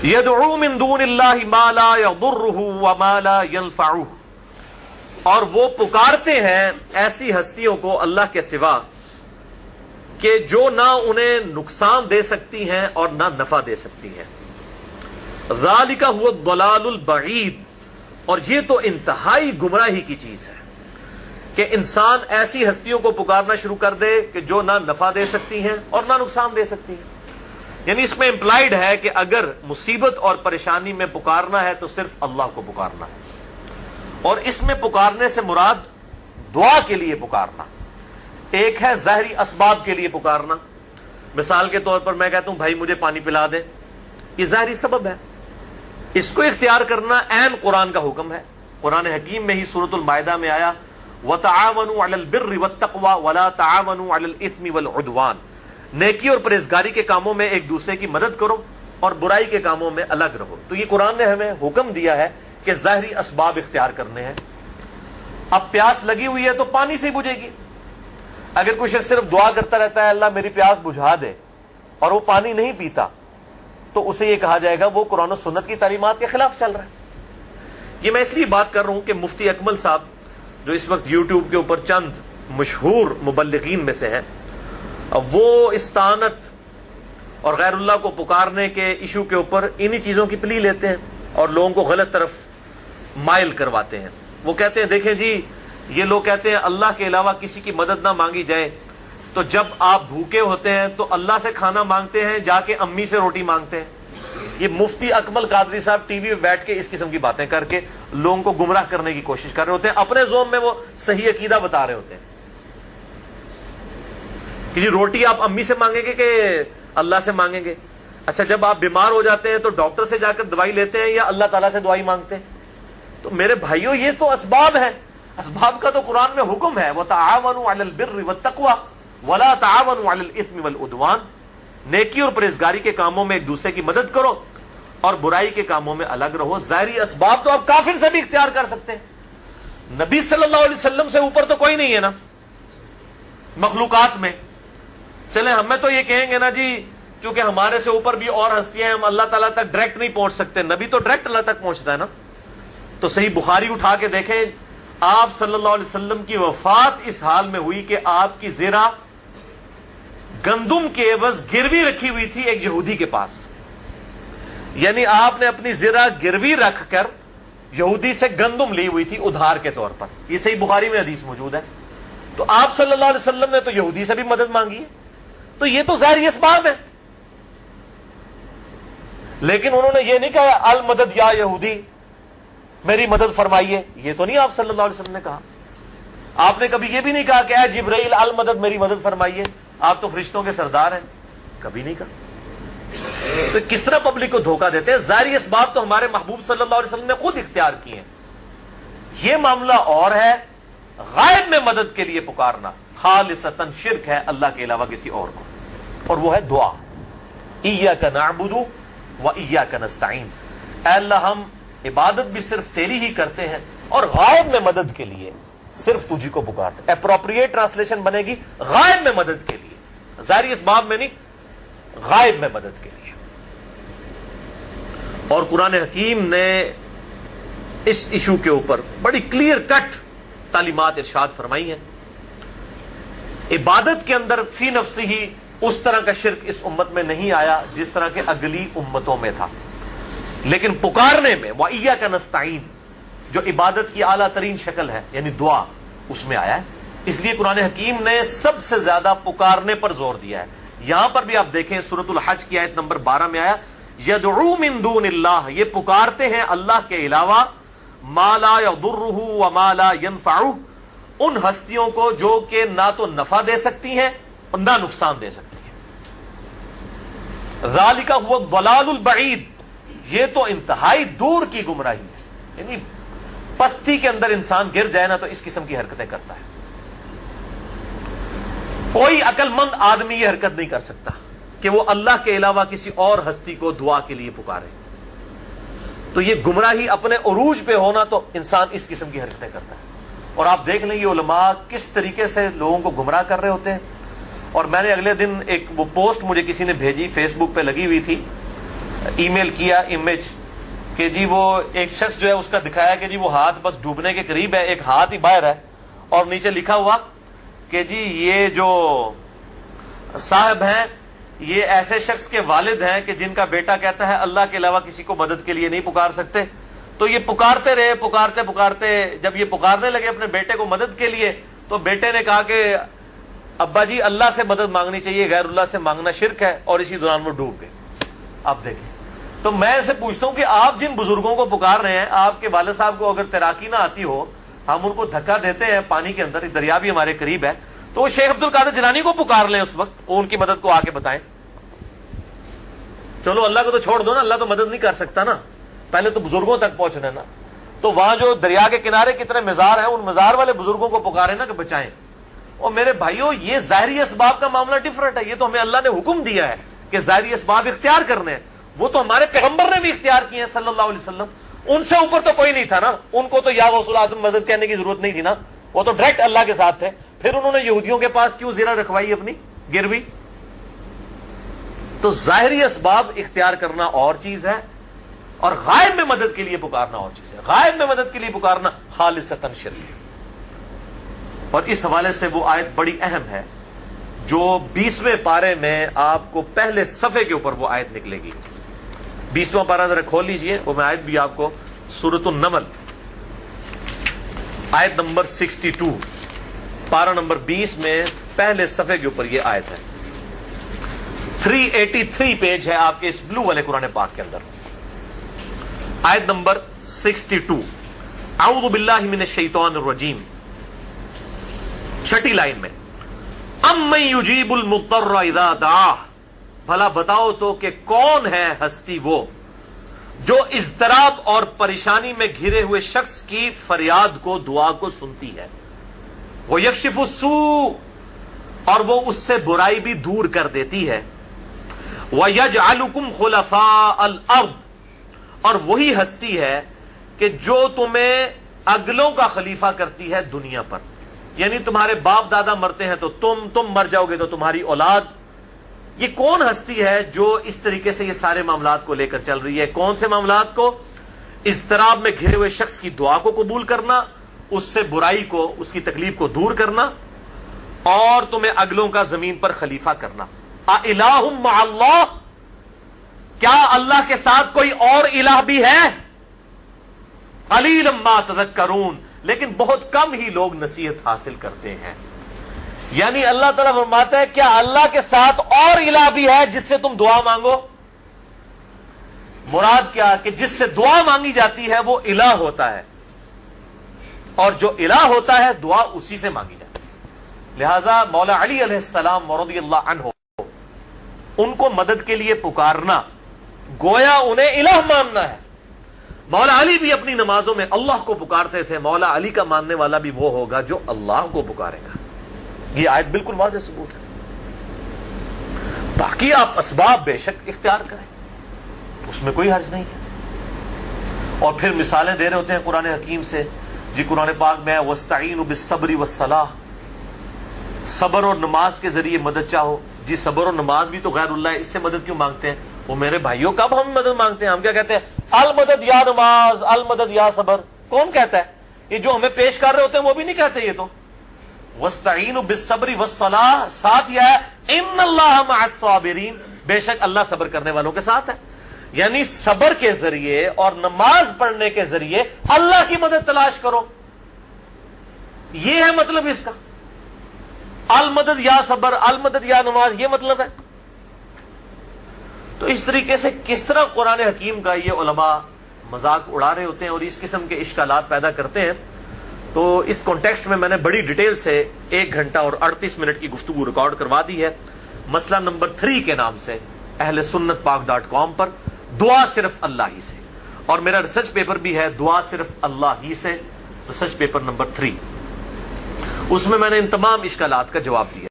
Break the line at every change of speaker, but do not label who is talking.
یدعو من دون اللہ ما لا یضرہ وما لا ینفعہ، اور وہ پکارتے ہیں ایسی ہستیوں کو اللہ کے سوا کہ جو نہ انہیں نقصان دے سکتی ہیں اور نہ نفع دے سکتی ہیں. ذالک هو الضلال البعید، اور یہ تو انتہائی گمراہی کی چیز ہے کہ انسان ایسی ہستیوں کو پکارنا شروع کر دے کہ جو نہ نفع دے سکتی ہیں اور نہ نقصان دے سکتی ہیں. یعنی اس میں امپلائیڈ ہے کہ اگر مصیبت اور پریشانی میں پکارنا ہے تو صرف اللہ کو پکارنا ہے، اور اس میں پکارنے سے مراد دعا کے لیے پکارنا. ایک ہے ظاہری اسباب کے لیے پکارنا، مثال کے طور پر میں کہتا ہوں بھائی مجھے پانی پلا دے، یہ ظاہری سبب ہے. اس کو اختیار کرنا عین قرآن کا حکم ہے. قرآن حکیم میں ہی سورۃ المائدہ میں آیا وَتَعَاوَنُوا عَلَى الْبِرِّ وَالتَّقْوَى وَلَا تَعَاوَنُوا عَلَى الْإِثْمِ وَالْعُدْوَانِ، نیکی اور پرہیزگاری کے کاموں میں ایک دوسرے کی مدد کرو اور برائی کے کاموں میں الگ رہو. تو یہ قرآن نے ہمیں حکم دیا ہے کہ ظاہری اسباب اختیار کرنے ہیں. اب پیاس لگی ہوئی ہے تو پانی سے ہی بجھے گی. اگر کوئی شخص صرف دعا کرتا رہتا ہے اللہ میری پیاس بجھا دے اور وہ پانی نہیں پیتا تو اسے یہ کہا جائے گا وہ قرآن و سنت کی تعلیمات کے خلاف چل رہا ہے. یہ میں اس لیے بات کر رہا ہوں کہ مفتی اکمل صاحب جو اس وقت یوٹیوب کے اوپر چند مشہور مبلغین میں سے ہیں، وہ استعانت اور غیر اللہ کو پکارنے کے ایشو کے اوپر انہی چیزوں کی پلی لیتے ہیں اور لوگوں کو غلط طرف مائل کرواتے ہیں. وہ کہتے ہیں دیکھیں جی یہ لوگ کہتے ہیں اللہ کے علاوہ کسی کی مدد نہ مانگی جائے، تو جب آپ بھوکے ہوتے ہیں تو اللہ سے کھانا مانگتے ہیں، جا کے امی سے روٹی مانگتے ہیں. یہ مفتی اکمل قادری صاحب ٹی وی پہ بیٹھ کے اس قسم کی باتیں کر کے لوگوں کو گمراہ کرنے کی کوشش کر رہے ہوتے ہیں. اپنے زوم میں وہ صحیح عقیدہ بتا رہے ہوتے ہیں کہ جی روٹی آپ امی سے مانگیں گے کہ اللہ سے مانگیں گے. اچھا جب آپ بیمار ہو جاتے ہیں تو ڈاکٹر سے جا کر دوائی لیتے ہیں یا اللہ تعالیٰ سے دعائی مانگتے ہیں؟ تو میرے بھائیوں یہ تو اسباب ہیں. اسباب کا تو قرآن میں حکم ہے وَتَعَاوَنُوا عَلَى الْبِرِّ وَالتَّقْوَى وَلَا تَعَاوَنُوا عَلَى الْإِثْمِ وَالْعُدْوَانِ، نیکی اور پرہیزگاری کے کاموں میں ایک دوسرے کی مدد کرو اور برائی کے کاموں میں الگ رہو. ظاہری اسباب تو آپ کافر سے بھی اختیار کر سکتے ہیں. نبی صلی اللہ علیہ وسلم سے اوپر تو کوئی نہیں ہے نا مخلوقات میں. چلیں ہمیں تو یہ کہیں گے نا جی کیونکہ ہمارے سے اوپر بھی اور ہستیاں ہیں، ہم اللہ تعالیٰ تک ڈائریکٹ نہیں پہنچ سکتے. نبی تو ڈائریکٹ اللہ تک پہنچتا ہے نا. تو صحیح بخاری اٹھا کے دیکھیں آپ صلی اللہ علیہ وسلم کی وفات اس حال میں ہوئی کہ آپ کی زرہ گندم کے عوض گروی رکھی ہوئی تھی ایک یہودی کے پاس. یعنی آپ نے اپنی زرہ گروی رکھ کر یہودی سے گندم لی ہوئی تھی ادھار کے طور پر. یہ صحیح بخاری میں حدیث موجود ہے. تو آپ صلی اللہ علیہ وسلم نے تو یہودی سے بھی مدد مانگی ہے. تو یہ تو ظاہری اسباب ہے. لیکن انہوں نے یہ نہیں کہا المدد یا یہودی میری مدد فرمائیے، یہ تو نہیں آپ صلی اللہ علیہ وسلم نے کہا. آپ نے کبھی یہ بھی نہیں کہا کہ اے جبرائیل المدد میری مدد فرمائیے، آپ تو فرشتوں کے سردار ہیں، کبھی نہیں کہا. تو کس طرح پبلک کو دھوکہ دیتے ہیں. ظاہری اسباب تو ہمارے محبوب صلی اللہ علیہ وسلم نے خود اختیار کیے ہیں. یہ معاملہ اور ہے غائب میں مدد کے لیے پکارنا خالصتاً شرک ہے اللہ کے علاوہ کسی اور کو، اور وہ ہے دعا. ایاک نعبد و ایاک نستعین، اے اللہ ہم عبادت بھی صرف تیری ہی کرتے ہیں اور غائب میں مدد کے لیے صرف تجھی کو پکارتے ہیں. اپروپریٹ ٹرانسلیشن بنے گی غائب میں مدد کے لیے، ظاہری اسباب میں نہیں، غائب میں مدد کے لیے. اور قرآن حکیم نے اس ایشو کے اوپر بڑی کلیئر کٹ تعلیمات ارشاد فرمائی ہیں. عبادت کے اندر فی نفسی ہی اس طرح کا شرک اس امت میں نہیں آیا جس طرح کے اگلی امتوں میں تھا، لیکن پکارنے میں وَإِيَّاكَ نَسْتَعِينُ جو عبادت کی اعلیٰ ترین شکل ہے یعنی دعا، اس میں آیا ہے. اس لیے قرآن حکیم نے سب سے زیادہ پکارنے پر زور دیا ہے. یہاں پر بھی آپ دیکھیں سورۃ الحج کی آیت نمبر 12 میں آیا یدعو من دون اللہ، یہ پکارتے ہیں اللہ کے علاوہ ما لا یضرہ وما لا ینفعہ، ان ہستیوں کو جو کہ نہ تو نفع دے سکتی ہیں اور نہ نقصان دے سکتی ہیں. ذالک هو الضلال البعید، یہ تو انتہائی دور کی گمراہی ہے. یعنی پستی کے اندر انسان گر جائے نا تو اس قسم کی حرکتیں کرتا ہے. کوئی عقل مند آدمی یہ حرکت نہیں کر سکتا کہ وہ اللہ کے علاوہ کسی اور ہستی کو دعا کے لیے پکارے. تو یہ گمراہی اپنے عروج پہ ہونا تو انسان اس قسم کی حرکتیں کرتا ہے. اور آپ دیکھ لیں یہ علماء کس طریقے سے لوگوں کو گمراہ کر رہے ہوتے ہیں. اور میں نے اگلے دن ایک وہ پوسٹ مجھے کسی نے بھیجی، فیس بک پہ لگی ہوئی تھی، ای میل کیا امیج کہ جی وہ ایک شخص جو ہے اس کا دکھایا کہ جی وہ ہاتھ بس ڈوبنے کے قریب ہے, ایک ہاتھ ہی باہر ہے, اور نیچے لکھا ہوا کہ جی یہ جو صاحب ہیں یہ ایسے شخص کے والد ہیں کہ جن کا بیٹا کہتا ہے اللہ کے علاوہ کسی کو مدد کے لیے نہیں پکار سکتے. تو یہ پکارتے رہے, پکارتے پکارتے جب یہ پکارنے لگے اپنے بیٹے کو مدد کے لیے, تو بیٹے نے کہا کہ ابا جی اللہ سے مدد مانگنی چاہیے, غیر اللہ سے مانگنا شرک ہے, اور اسی دوران وہ ڈوب گئے. اب دیکھیں, تو میں اسے پوچھتا ہوں کہ آپ جن بزرگوں کو پکار رہے ہیں, آپ کے والد صاحب کو اگر تیراکی نہ آتی ہو, ہم ان کو دھکا دیتے ہیں پانی کے اندر, دریا بھی ہمارے قریب ہے, تو وہ شیخ عبد القادر جیلانی کو پکار لیں اس وقت, وہ ان کی مدد کو آ کے بتائیں. چلو اللہ کو تو چھوڑ دو نا, اللہ تو مدد نہیں کر سکتا نا, پہلے تو بزرگوں تک پہنچنا نا. تو وہاں جو دریا کے کنارے کتنے مزار ہیں, ان مزار والے بزرگوں کو پکارے نا کہ بچائیں. اور میرے بھائیوں, یہ ظاہری اسباب کا معاملہ ڈفرنٹ ہے. یہ تو ہمیں اللہ نے حکم دیا ہے کہ ظاہری اسباب اختیار کرنے ہیں, وہ تو ہمارے پیغمبر نے بھی اختیار کیے ہیں صلی اللہ علیہ وسلم. ان سے اوپر تو کوئی نہیں تھا نا, ان کو تو یا غوث العظم مدد کہنے کی ضرورت نہیں تھی نا, وہ تو ڈائریکٹ اللہ کے ساتھ تھے. پھر انہوں نے یہودیوں کے پاس کیوں زیرہ رکھوائی اپنی گروی؟ تو ظاہری اسباب اختیار کرنا اور چیز ہے, اور غائب میں مدد کے لیے پکارنا اور چیز ہے. غائب میں مدد کے لیے پکارنا خالصتاً شرک ہے. اور اس حوالے سے وہ آیت بڑی اہم ہے جو 20ویں پارے میں آپ کو پہلے صفحے کے اوپر وہ آیت نکلے گی. 20واں پارہ ذرا کھول لیجئے, وہ میں آیت بھی آپ کو, سورۃ النمل آیت نمبر 62, پارہ نمبر 20 میں پہلے صفحے کے اوپر یہ آیت ہے. 383 پیج ہے آپ کے اس بلو والے قرآن پاک کے اندر. آیت نمبر 62, اعوذ باللہ من الشیطان الرجیم, چھٹی لائن میں, امن یجیب المضطر اذا دعاہ, بھلا بتاؤ تو کہ کون ہے ہستی وہ جو اضطراب اور پریشانی میں گھرے ہوئے شخص کی فریاد کو, دعا کو سنتی ہے. وہ یکشف السوء, اور وہ اس سے برائی بھی دور کر دیتی ہے. وَيَجْعَلُكُمْ خُلَفَاءَ الْأَرْضِ, اور وہی ہستی ہے کہ جو تمہیں اگلوں کا خلیفہ کرتی ہے دنیا پر. یعنی تمہارے باپ دادا مرتے ہیں تو تم مر جاؤ گے تو تمہاری اولاد. یہ کون ہستی ہے جو اس طریقے سے یہ سارے معاملات کو لے کر چل رہی ہے؟ کون سے معاملات کو؟ اضطراب میں گھرے ہوئے شخص کی دعا کو قبول کرنا, اس سے برائی کو, اس کی تکلیف کو دور کرنا, اور تمہیں اگلوں کا زمین پر خلیفہ کرنا. اِلَٰهٌ مَّعَ اللَّهِ, کیا اللہ کے ساتھ کوئی اور الہ بھی ہے؟ قَلِيلًا مَّا تَذَكَّرُونَ, لیکن بہت کم ہی لوگ نصیحت حاصل کرتے ہیں. یعنی اللہ تعالیٰ فرماتا ہے کیا اللہ کے ساتھ اور الہ بھی ہے جس سے تم دعا مانگو؟ مراد کیا کہ جس سے دعا مانگی جاتی ہے وہ الہ ہوتا ہے, اور جو الہ ہوتا ہے دعا اسی سے مانگی جاتی ہے. لہذا مولا علی علیہ السلام رضی اللہ عنہ, ان کو مدد کے لیے پکارنا گویا انہیں الہ ماننا ہے. مولا علی بھی اپنی نمازوں میں اللہ کو پکارتے تھے. مولا علی کا ماننے والا بھی وہ ہوگا جو اللہ کو پکارے گا. یہ آیت بالکل واضح ثبوت ہے. باقی آپ اسباب بے شک اختیار کریں, اس میں کوئی حرج نہیں ہے. اور پھر مثالیں دے رہے ہوتے ہیں قرآن حکیم سے. جی قرآن پاک میں وَاسْتَعِينُوا بِالصَّبْرِ وَالصَّلَاةِ, صبر اور نماز کے ذریعے مدد چاہو. جی صبر اور نماز بھی تو غیر اللہ ہے, اس سے مدد کیوں مانگتے ہیں؟ وہ میرے بھائیوں کب ہم مدد مانگتے ہیں؟ ہم کیا کہتے ہیں؟ المدد یا نماز, المدد یا صبر. کون کہتا ہے یہ؟ جو ہمیں پیش کر رہے ہوتے ہیں وہ بھی نہیں کہتے. یہ تو وَاسْتَعِينُوا بِالصَّبْرِ وَالصَّلَاةِ, ساتھ یہ ہے اِنَّ اللَّهَ مَعَ الصَّابِرِينَ, بے شک اللہ صبر کرنے والوں کے ساتھ ہے. یعنی صبر کے ذریعے اور نماز پڑھنے کے ذریعے اللہ کی مدد تلاش کرو. یہ ہے مطلب اس کا. المدد یا صبر, المدد یا نماز, یہ مطلب ہے. تو اس طریقے سے کس طرح قرآن حکیم کا یہ علماء مذاق اڑا رہے ہوتے ہیں اور اس قسم کے اشکالات پیدا کرتے ہیں. تو اس کانٹیکسٹ میں میں نے بڑی ڈیٹیل سے 1 گھنٹہ اور 38 منٹ کی گفتگو ریکارڈ کروا دی ہے مسئلہ نمبر 3 کے نام سے اہل سنت پاک.com پر, دعا صرف اللہ ہی سے. اور میرا ریسرچ پیپر بھی ہے دعا صرف اللہ ہی سے, ریسرچ پیپر نمبر 3. اس میں نے ان تمام اشکالات کا جواب دیا.